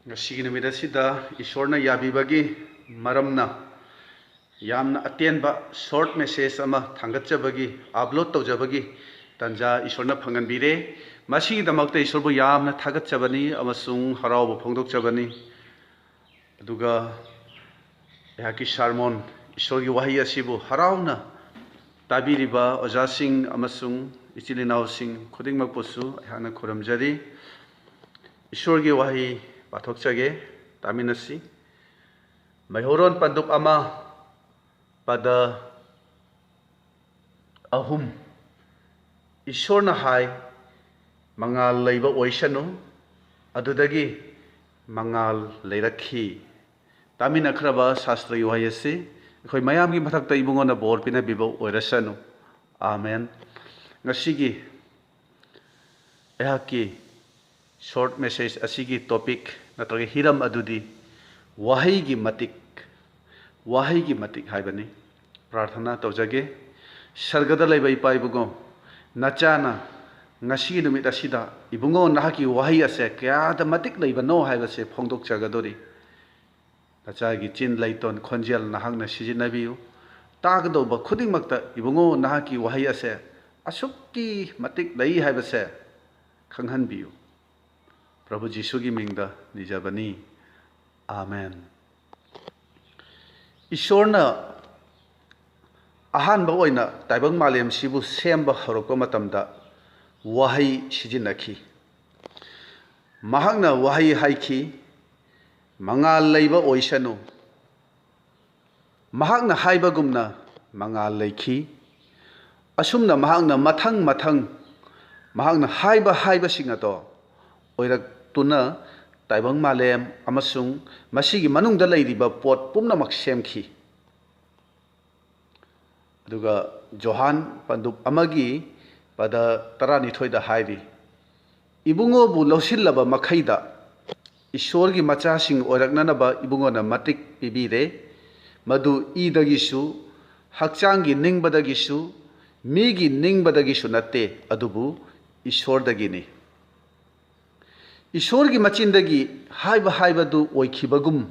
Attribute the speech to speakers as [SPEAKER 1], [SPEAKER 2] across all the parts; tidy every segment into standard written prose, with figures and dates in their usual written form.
[SPEAKER 1] ngasi numit asida isorna yabibagi maramna yamna atenba short message ama thangatjabagi upload tawjabagi tanja isorna phanganbire masi damakta isorbu yamna thagatjabani amasung haraubu phongdokjabani aduga yaki sermon isorgi wahi asibu harauna tabiriba ojasing amasung ichilinawsing khudingmakposu hana khuramjari isorgi wahi pathokjage taminasi mayhoron panduk ama pada ahum isorna hai mangal leiba oisanu adudagi mangal leirakhi tamina khraba shastra wahi ase khoi mayam gi mathakta ibungona bor pina bibo oirasanu amen ngasigi ehaki short message asigi topic natrage hiram adudi Waheigi Matik haibani prarthana tawjage sargada laiba ipa ibungo nachana ngasi numit asida ibungo nahaki wahi ase kya da matik leiba no haibase phongdok chagadori nachagi chin laiton khonjel nahang na sijinabiu tagdoba khudingmakta ibungo nahaki wahi ase asukki matik lei haibase khanghanbiu Prabhu Jisugi mingda nijabani amen Isorna ahanba oina taibang malem sibu semba horokpa matamda wahi sijinakhi mahakna wahi haiki mangal leiba oisanu mahakna haibagumna mangal leikhi asumna mahakna mathang mahakna haiba singato oirak tuna taibang malem amasung masigi manungda leiriba pot pumnamak semkhi aduga Johan panduk amagi pada taranithoida hairi ibungo bu losillaba makhaida isorgi machasing oiraknanaba ibungona matik pibire madu idagisu hakchangi ningbadagisu migi ningbadagisu natte adubu isordagini Isorgi machindagi haibadu oikhibagum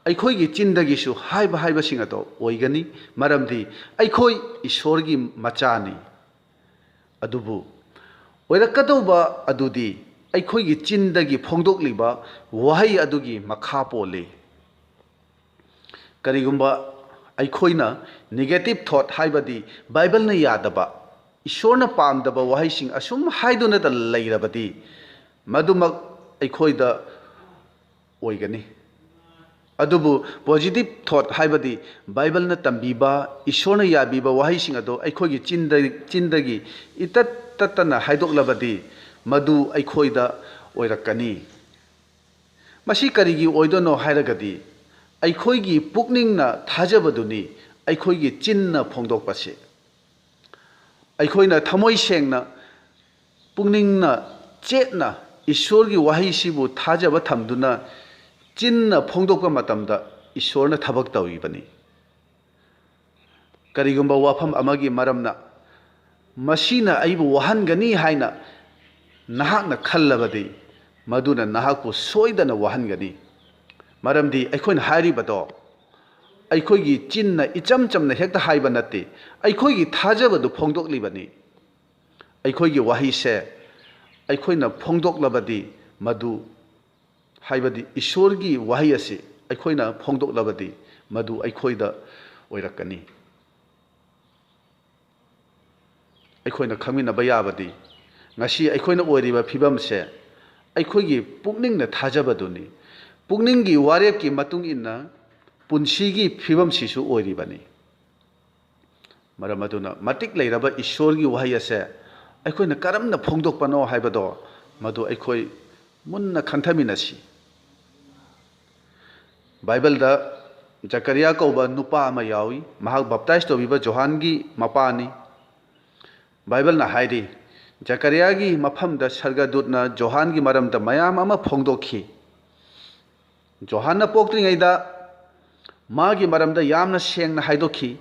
[SPEAKER 1] aikhoigi chindagisu haiba singato oigani maramdi aikhoi isorgi machani adubu oirakadauba adudi aikhoigi chindagi phongdokliba wahi adugi makha pole karigumba aikhoina negative thought haibadi bible na yadaba isorna pamdaba wahi sing asum haiduna da leirabadi madumak aikhoida oigani adubu positive thought haibadi bible na tambiba isorna yabiba wahi sing ado aikhoigi chindagi itattatana haidoklabadi madu aikhoida oirakani masi karigi oidono hairagadi aikhoigi pukningna thajabaduni aikhoigi chinna phongdokpase aikhoina thamoi sengna pukningna chetna Isorgi wahi sibu thajaba thamduna chinna phongdokpa matamda isorna thabak tawibani karigumba wafam amagi maramna masina aibu wahangani haina nahakna khallabadi maduna nahakpu soidana wahangani maramdi aikhoina haribado aikhoigi chinna ichamchamna hekta haiba natte aikhoigi thajabadu phongdoklibani aikhoigi wahi se aikhoina phongdoklabadi madu haibadi isorgi wahi ase aikhoina phongdoklabadi madu aikhoida oirakani aikhoina khangminaba yabadi ngasi aikhoina oiriba phibamse aikhoigi pukningna thajabaduni pukninggi warepki matung inna punsigi phibam sisu oiribani maramaduna matik leiraba isorgi wahi ase aikhoina karamna phongdokpano haibado madu aikhoi munna khanthaminasi bible da Zakaria kauba nupa ama yawi mahak baptize tobiba Johan gi mapani bible na haidi Zakaria gi maphamda sargadutna Johan gi maramda mayam ama phongdokhi Johan na poktringaida magi maramda yamna sengna haidokhi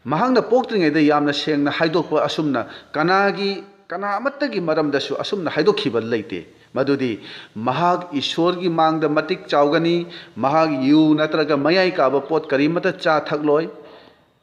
[SPEAKER 1] mahangna poktringaida yamna sengna haidokpa asumna kana amattagi maramdasu asumna haidokhiba leite मदुदी महाग ईश्वर की मांग the मतिक चावगनी महाग you नत्रगा मयाई carb pot करीमत चा थकलोय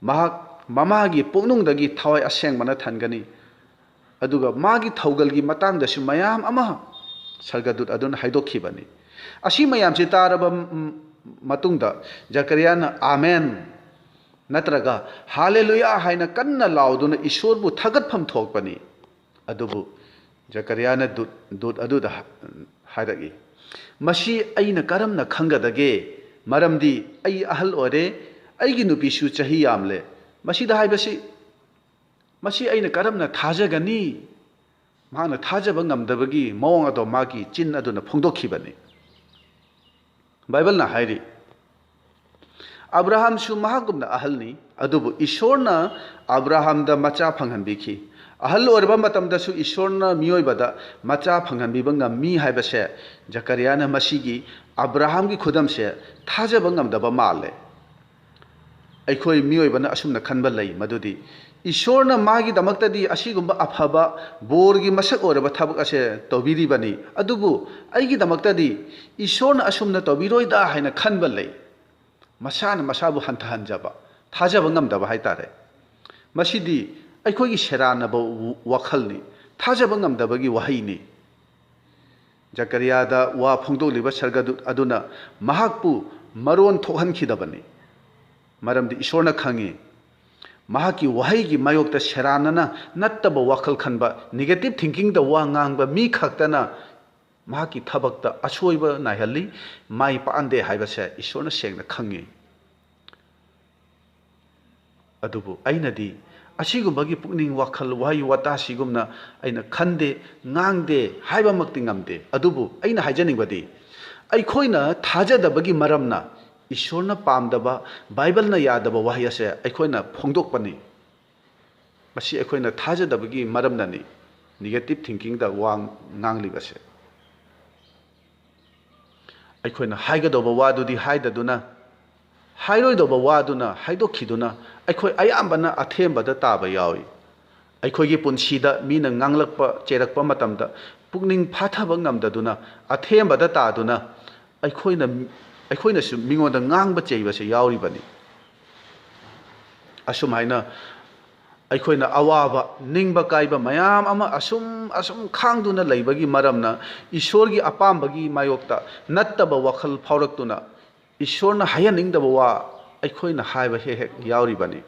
[SPEAKER 1] महाग ममागी पुनुंगदगी थवाई असेंगमना थनगनी अदुगा मागी थौगलगी मतांगदसु मयाम अमा सरगदूत अदुन हाइदोखिबनी असी मयाम से तारब मतुंगदा जकरियाना आमेन नत्रगा हालेलुया हाइना कन्ना लाउदुना ईश्वरबु थगतफम थोकपनी अदुबु जकरियाना दूत अदुदा हाइरगी मसी अइना करमना खंगदगे मरमदी अइ अहल ओरे अइगी नुपिसु चही यामले मसीदा हाइबसी मसी अइना करमना थाजगनी माना थाजब ngamdabagi mawang ado magi chin aduna phongdokhibani Bible ना हाइरी अब्राहम सु महागुमना अहलनी अदुबु ईश्वरना अब्राहम दा मचा फंगहनबिखि अहल ओरबा मतमदसु ईश्वरना मियोइबदा मचा फंगहनबिबा ngami हाइबसे जकरियाना मसीगी अब्राहम की खुदम से थाजब ngamdaba माले अखोई मियोइबना असुमना खनबा लई मदुदी ईश्वरना मागी दमक्तदी असिगुम्बा अफबा बोरगी मसक ओरबा थबक असे तौबिरिबनी अदुबु अइगी दमक्तदी ईश्वरना असुमना तौबिरोइदा हाइना खनबा लई मसाना मसाबु हंथहनजबा थाजब ngamdaba हाइतारे मसीदी अखोई सेरानब वखलनी थाजब ngamdabagi वहाइनी जकरियादा वा फोंदोलिबा सरगदूत अदुना महाकपु मरोन थोहनखिदबनी मरमदी ईश्वरना खंगी महाकी वहाइगी मायोक्ता सेरानना नत्तब वखल खनबा नेगेटिव थिंकिंग द वा ngang मी खक्तना महाकी थबकता अछोइबा नायहली माइ पांदे हाइबसे ईश्वरना सेंगना खंगी अदुबु अइनदी असिगुम्बगी पुकनिंग वखल वहाइ वता सिगुमना अइना खंदे ngang हाइबमक्ति ngamde अदुबु अइना हाइजनिंगबदी अइखोइना थाजदबगी मरमना ईश्वरना पामदबा बाइबलना यादबा वहाइ असे अइखोइना फोंदोकपनी मसी अइखोइना थाजदबगी मरमनानी नेगेटिव थिंकिंग दा वांग nganglibase अइखोइना हाइगदोबा वादुदी हाइददुना हाइरोइदोबा वादुना हाइदोखिदुना अइखोइ अयाम्बना अथेमबदा ताबा यावी अइखोइगी पुनसीदा मीना nganglakpa चेरकpa matamda पुकनिंग फाथबा ngamdaduna अथेमबदा तादुना अइखोइना सु मिंगोंदा ngang चेइबसे यावरिबनी असुम हाइना अइखोइना अवाबा निंगबा काइबा मयाम अमा असुम खांगदुना लैबगी मरमना ईश्वरगी अपामबगी मायोक्ता नत्तबा वखल फावरक्तुना ईश्वरना हायनिंगदबा वा अइखोइना हाइबा हे यावरिबनी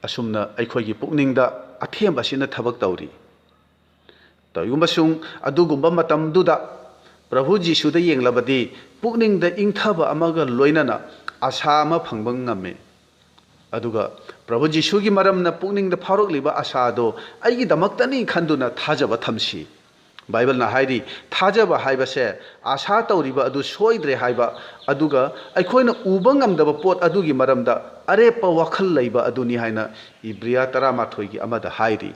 [SPEAKER 1] असुमना अइखोइगी पुकनिंगदा अथेमबसिना थबक तौरी तयुमसुंग अदुगुम्बा मतमदुदा प्रभु जीशुदा येंगलबदी पुकनिंगदा इंगथबा अमगा लोइनना आशा अमा फंगबा ngame अदुगा प्रभु जीशुगी मरमना पुकनिंगदा फावरकलिबा आशादो अइगी दमक्तनी खंदुना थाजबा थमसी बाइबल ना हाइरी थाजबा हाइबसे आशा तौरिबा अदु सोइद्रे हाइबा अदुगा अइखोइना उबा ngamdaba पोट अदुगी मरमदा अरेपा वखल लैबा अदुनी हाइना इब्रिया 13 की अमदा हाइरी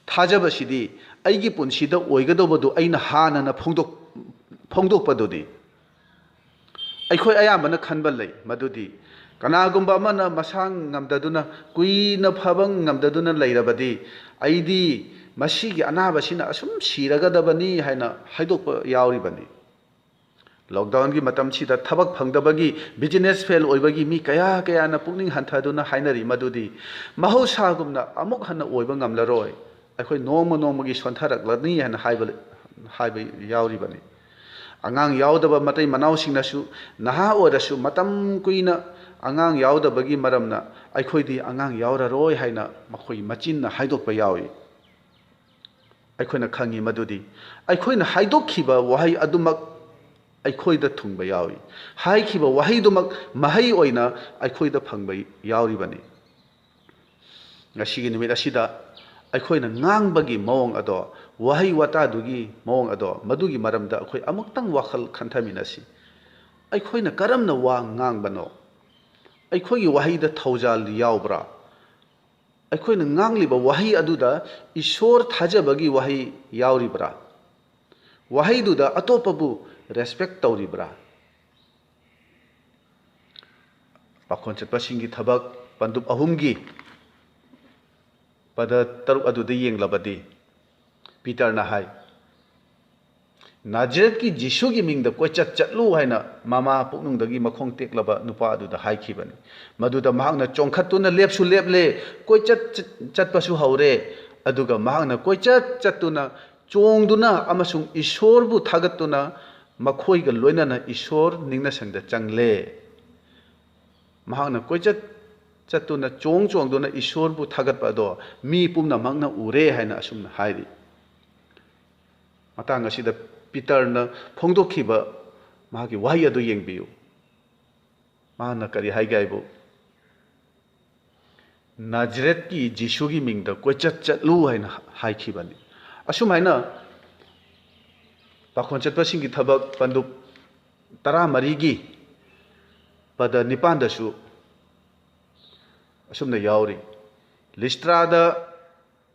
[SPEAKER 1] थाजबसिदी अइगी पुनसीदा ओइगदोबदु अइना हानना फोंदोकपदुदी अइखोइ अयामबना खनबा लै मदुदी कनागुम्बा अमना मसांग ngamdaduna कुइना फबंग ngamdaduna लैरबदी अइदी मसीगी अनाबसिना असुम सिरगदबनी हाइना हाइदोकपा यावरिबनी लॉकडाउन की मतमसीदा थबक फंगदबगी बिजनेस फेल ओइबगी मी कयाना पुकनिंग हंथदुना हाइनरी मदुदी महौसागुमना अमुक हन्ना ओइबा ngamlaroy अखोइ नोंमगी सोंथरकलनी हाइना हाइबा यावरिबनी angang yaudaba matai manausingnashu naha oirasu matam kuina angang yaudabagi maramna aikhoidi angang yauraroi haina makhoi machinna haidokpa yawi aikhoina khangi madudi aikhoina haidokhiba wahai adumak aikhoida thungba yawi haikhiba wahai dumak mahai oina aikhoida phangba yauri bani ngasi numit asida aikhoina ngangbagi mawong ado wahai wata dugi mawong ado madugi maramda akhoi amuktang wakhal khanthaminasi aikhoina karamna wa ngangbano aikhoigi wahai da thaujal yaubra aikhoina ngangliba wahai aduda ishor thajabagi wahai yauribra wahai duda atopabu respect tauribra pakhon chatpasingi thabak pandup ahumgi pada taruk aduda yenglabadi Peter na hai Nazareth की जिसु की Ming the कोई चटलू है ना मामा पुकनुंग दगी मखोंग टेकलबा नुपा अदुदा हाइखिबनी मदुदा महांगना चोंखतुना लेपसु लेपले कोई चटपसु हौरे अदुगा महांगना कोई चटुना चोंगदुना अमसुंग ईश्वरबु थागतुना मखोइगा लोइनाना ईश्वर निंगना संगदा चंगले महांगना कोई चटुना चोंगदुना ईश्वरबु थागतपादो मी पुमना महांगना उरे हाइना असुमना हाइरि मतंग असिदा पीटरना फोंदोखिबा मागी वाही अदु येंगबियु माना करी हाइगाइबो नाजरेत की जिसु की मिंग द कोई चटलू हाइना हाइखिबनी असुम हाइना पाखोन चटपसिंग की थबक पंदुप 14 की पद 9 दसु असुमना यावरी लिस्ट्रादा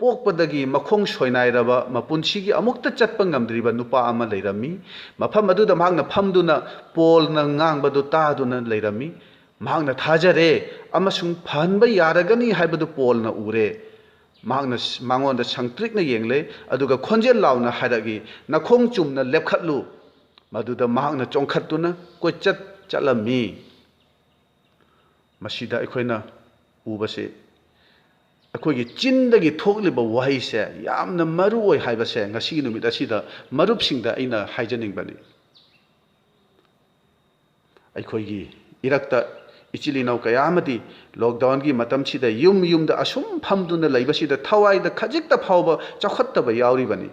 [SPEAKER 1] पोकपदगी मखोंग सोइनाइरबा मपुंसीगी अमुक्ता चटपा ngamdriba nupa ama leirami mafam aduda mahangna famduna polna ngangbadu taaduna leirami mahangna thajare amasung phanba yaragani haibadu polna ure mahangna mangonda sangtrikna yengle aduga khonjel launa hairagi nakhong chumna lepkhatlu maduda mahangna chongkhatuna koichat chalami masida ekhoina ubase अखोगी चिंदगी थोकलिबा वही से यामना मरु ओय हाइबसे ngasi numit asida marupsingda aina haijanimbani अखोगी इरक्ता इचिलिनाव कयामदी लॉकडाउन की मतम सिदा युम दा असुम फमदुना लैबसिदा थवाइदा खजिकता फावबा चखत्तबा यावरिबनी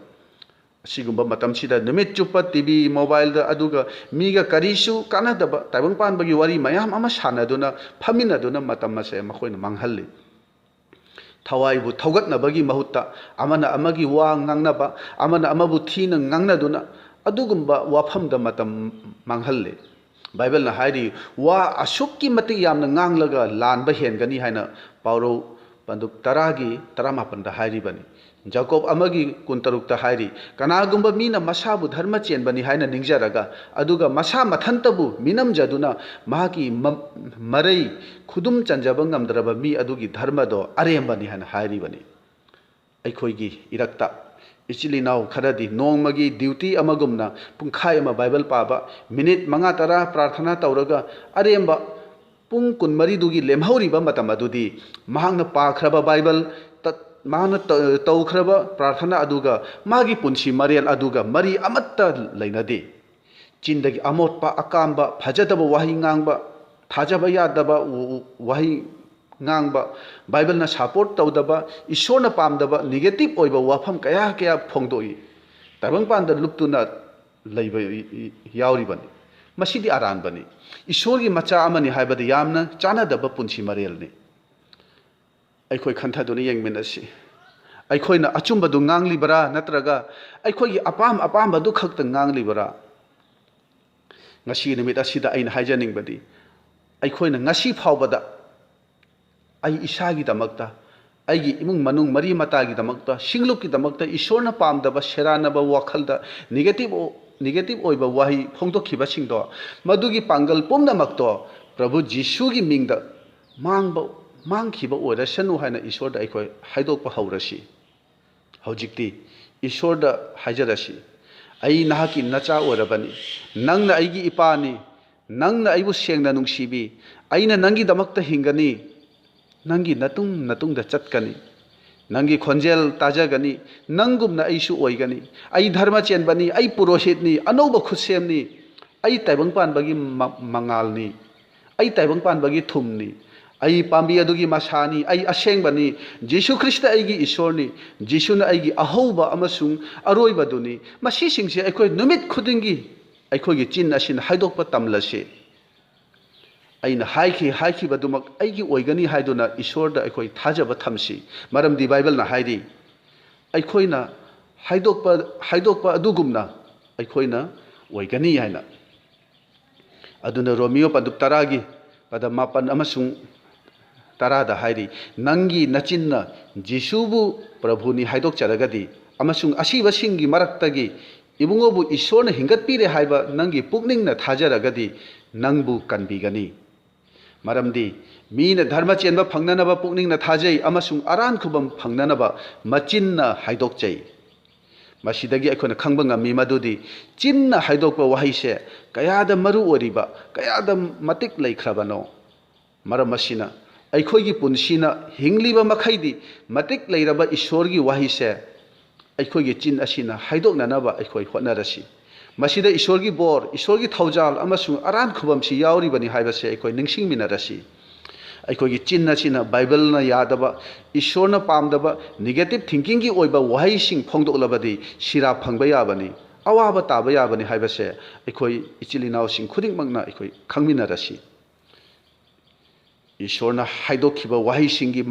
[SPEAKER 1] असिगुम्बा मतम सिदा numit चुप्पा टीवी मोबाइल दा अदुगा मीगा करिसु कानादबा ताइबंग पानबगी वारी मयाम अमा सानादुना फमिनादुना मतम से मखोइना मांगहल्ली थवाइबु थौगतनबगी महुत्ता अमना अमगी वा ngangnaba amana amabu thina ngangnaduna adugumba wafamda matam manghhalle bible na hairi wa asukki mati yamna nganglaga lanba hengani haina pauro panduk 10 gi 18 da hairi bani jacob amagi 16 ta hairi kanagumba mina masabu dharma chenbani haina ningjaraga aduga masa mathantabu minam jaduna mahaki marai khudum chanjaba ngamdraba mi adugi dharma do arembani hana hairi bani aikhoigi irakta ichilinaw kharadi nongmagi duty amagumna pungkhai ama bible paba minute 5-10 prarthana tawraga aremba pung 13 dugi lemhauriba matam adudi mahangna pakhraba bible माना तौख्रबा प्रार्थना अदुगा मागी पुंसी मरेल अदुगा मरी अमत्ता लैनदे चिंदगी अमोटपा अकामबा फजदबा वाही ngangbा थाजबा यादबा वाही ngangbा Bible ना support तौदबा ईश्वर ना पामदबा negative ओइबा वाफम कया कया फोंदोई ताबंग पांद लुक्तुना लैबा यावरिबनी मसिदि आरानबनी ईश्वर की मचा अमनि हाइबदि यामना चानादबा पुंसी मरेलनी अखोई खंथादुना येंगमिनसि अखोइना अचुंबदु nganglibara natraga अखोई अपाम अपामबदु खक्ता nganglibara ngasi numit asida aina haijaningbadi अखोइना ngasi फावबदा ai isagi damakta aigi imung manung mari mata gi damakta singlup ki damakta ishorna pamdaba seranaba wakhalda negative oiba wahi phongdokhiba singdo madugi pangal pomna makto prabhu jisu gi mingda mangkhiba oirasanu haina ishorda aikoi haidokpa haurasi haujikti ishorda haijarasi ai nahaki nacha orabani nangna aigi ipani nangna aibu sengna nungsibi aina nangi damakta hingani nangi natung da chatkani nangi khonjel tajagani nangumna aisu oigani ai dharma chenbani ai purohitni anoba khusemni ai taibang panbagi mangalni ai taibang panbagi thumni ai pambi adugi masani ai asengbani jesu krista aigi ishorni jesu na aigi ahoba amasung aroiba duni masi singse aikoi numit khudingi aikoi gi chin asin haidokpa tamlase aina haiki badumak aigi oigani haiduna ishorda aikoi thajaba thamsi maramdi bible na haidi aikoina haidokpa adugumna aikoina oigani haina aduna romeo paduk taragi pada mapan amasung tarada hairi nangi nachinna jisubu prabhuni haidok charagadi amasung asiba singi maraktagi ibungobu ishorna hingatpire haiba nangi pukningna thajaragadi nangbu kanbigani maramdi Meena धर्म चेंबा फंगननबा पुकनिंगना थाजै अमसुंग अरान खुबम फंगननबा मचिन्ना हाइदोकचै ꯃꯁꯤꯗꯒꯤ ꯑꯩꯈꯣꯏꯅ ꯈꯪꯕ ꯉꯝꯃꯤ ꯃꯗꯨꯗꯤ ꯆꯤꯟꯅ ꯍꯥꯏꯗꯣꯛꯄ ꯋꯥꯍꯩꯁꯦ ꯀꯌꯥꯗ ꯃꯔꯨ ꯑꯣꯏꯔꯤꯕ ꯀꯌꯥꯗ ꯃꯇꯤꯛ ꯂꯩꯈ꯭ꯔꯕꯅꯣ ꯃꯔꯝ ꯑꯁꯤꯅ ꯑꯩꯈꯣꯏꯒꯤ ꯄꯨꯟꯁꯤꯅ ꯍꯤꯡꯂꯤꯕ ꯃꯈꯩꯗꯤ ꯃꯇꯤꯛ ꯂꯩꯔꯕ ꯏꯁꯣꯔꯒꯤ ꯋꯥꯍꯩꯁꯦ ꯑꯩꯈꯣꯏꯒꯤ ꯆꯤꯟ ꯑꯁꯤꯅ ꯍꯥꯏꯗꯣꯛꯅꯅꯕ ꯑꯩꯈꯣꯏ ꯍꯣꯠꯅꯔꯁꯤ ꯃꯁꯤꯗ ꯏꯁꯣꯔꯒꯤ ꯕꯣꯔ ꯏꯁꯣꯔꯒꯤ ꯊꯧꯖꯥꯜ ꯑꯃꯁꯨꯡ ꯑꯔꯥꯟ ꯈꯨꯕꯝꯁꯤ ꯌꯥꯎꯔꯤꯕꯅꯤ ꯍꯥꯏꯕꯁꯦ ꯑꯩꯈꯣꯏ ꯅꯤꯡꯁꯤꯡꯃꯤꯟꯅꯔꯁꯤ ꯑꯩꯈꯣꯏꯒꯤ ꯆꯤꯟ ꯑꯁꯤꯅ ꯕꯥꯏꯕꯜꯅ ꯌꯥꯗꯕ ꯏꯁꯣꯔꯅ ꯄꯥꯝꯗꯕ ꯅꯦꯒꯦꯇꯤꯚ ꯊꯤꯡꯀꯤꯡꯒꯤ ꯑꯣꯏꯕ ꯋꯥꯍꯩꯁꯤꯡ ꯐꯣꯡꯗꯣꯛꯂꯕꯗꯤ ꯁꯤꯔꯥꯞ ꯐꯪꯕ ꯌꯥꯕꯅꯤ ꯑꯋꯥꯕ ꯇꯥꯕ ꯌꯥꯕꯅꯤ ꯍꯥꯏꯕꯁꯦ ꯑꯩꯈꯣই ꯏꯆꯤꯜ ꯏꯅꯥꯎꯁꯤꯡ ꯈꯨꯗꯤꯡꯃꯛꯅ ꯑꯩꯈꯣই ꯈꯪꯃꯤꯟꯅꯔꯁꯤ ꯏꯁꯣꯔꯅ ꯍꯥꯏꯗꯣꯛꯈꯤꯕ ꯋꯥꯍꯩꯁꯤꯡꯒꯤ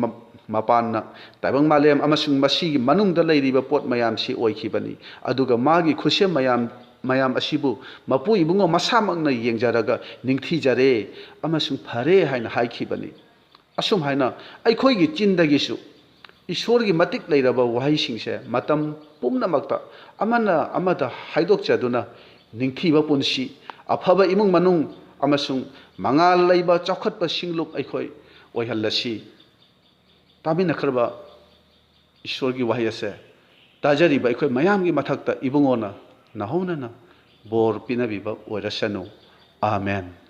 [SPEAKER 1] ꯃꯄꯥꯟꯅ ꯇꯥꯏꯕꯪ ꯃꯥꯂꯦꯝ ꯑꯃꯁꯨꯡ ꯃꯁꯤꯒꯤ ꯃꯅꯨꯡꯗ ꯂꯩꯔꯤꯕ ꯄꯣꯠ ꯃꯌꯥꯝꯁꯤ ꯑꯣꯏꯈꯤꯕꯅꯤ ꯑꯗꯨꯒ ꯃꯥꯒꯤ ꯈꯨꯠꯁꯦꯝ ꯃꯌꯥꯝ ꯑꯁꯤꯕꯨ ꯃꯄꯨ ꯏꯕꯨꯡꯉꯣ ꯃꯁꯥꯃꯛꯅ ꯌꯦꯡꯖꯔꯒ ꯅꯤꯡꯊꯤꯖꯔꯦ ꯑꯃꯁꯨꯡ ꯐꯔꯦ ꯍꯥꯏꯅ ꯍꯥꯏꯈꯤꯕꯅꯤ ꯑꯁꯨꯝ ꯍꯥꯏꯅ ꯑꯩꯈꯣꯏꯒꯤ ꯆꯤꯟꯗꯒꯤꯁꯨ ꯏꯁꯣꯔꯒꯤ ꯃꯇꯤꯛ ꯂꯩꯔꯕ ꯋꯥꯍꯩꯁꯤꯡꯁꯦ ꯃꯇꯝ ꯄꯨꯝꯅꯃꯛꯇ ꯑꯃꯅ ꯑꯃꯗ ꯍꯥꯏꯗꯣꯛꯆꯗꯨꯅ ꯅꯤꯡꯊꯤꯕ ꯄꯨꯟꯁꯤ ꯑꯐꯕ ꯏꯃꯨꯡ ꯃꯅꯨꯡ ꯑꯃꯁꯨꯡ ꯃꯉꯥꯜ ꯂꯩꯕ ꯆꯥꯎꯈꯠꯄ ꯁꯤꯡꯂꯨꯞ ꯑꯩꯈꯣꯏ ꯑꯣꯏꯍꯜꯂꯁꯤ ꯇꯥꯃꯤꯟꯅꯈ꯭ꯔꯕ ꯏꯁꯣꯔꯒꯤ ꯋꯥꯍꯩ ꯑꯁꯦ ꯇꯥꯖꯔꯤꯕ ꯑꯩꯈꯣꯏ ꯃꯌꯥꯝꯒꯤ ꯃꯊꯛꯇ ꯏꯕꯨꯡꯉꯣꯅ ꯅꯍꯧꯅꯅ ꯕꯣꯔ ꯄꯤꯅꯕꯤꯕ ꯑꯣꯏꯔꯁꯅꯨ ꯑꯥꯃꯦꯟ